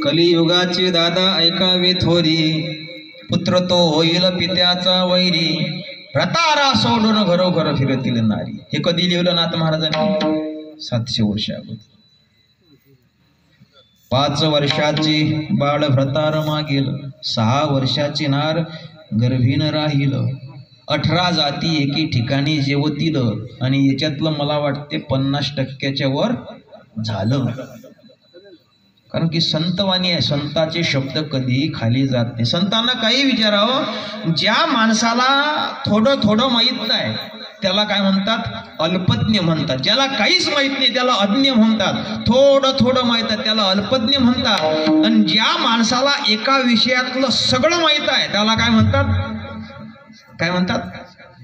कलियुगाचे दादा ऐकावे थोरी, पुत्र तो होईल पित्याचा वैरी, व्रतारा सोडून घरोघर फिरतील नारी. हे कधी लिहिलं नाथ महाराजांनी? 700 वर्ष अगोदर. 5 वर्षाची बाळ व्रतार मागेल, 6 वर्षाची नार गर्भीन राहील, 18 जाती एकी ठिकाणी जेवतील, आणि याच्यातलं मला वाटते 50% वर झालं. कारण की संतवाणी आहे, संताचे शब्द कधी खाली जात नाही. संतांना काही विचारावं, ज्या माणसाला थोडं थोडं माहीत नाही त्याला काय म्हणतात? अल्पज्ञ म्हणतात. ज्याला काहीच माहीत नाही त्याला अज्ञ म्हणतात. थोडं थोडं माहीत आहे त्याला अल्पज्ञ म्हणतात. आणि ज्या माणसाला एका विषयातलं सगळं माहीत आहे त्याला काय म्हणतात? काय म्हणतात?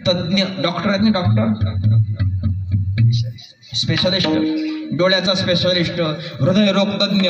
तज्ञ. डॉक्टर आहेत ना, डॉक्टर स्पेशलिस्ट, डोळ्याचा स्पेशलिस्ट, हृदयरोग तज्ञ,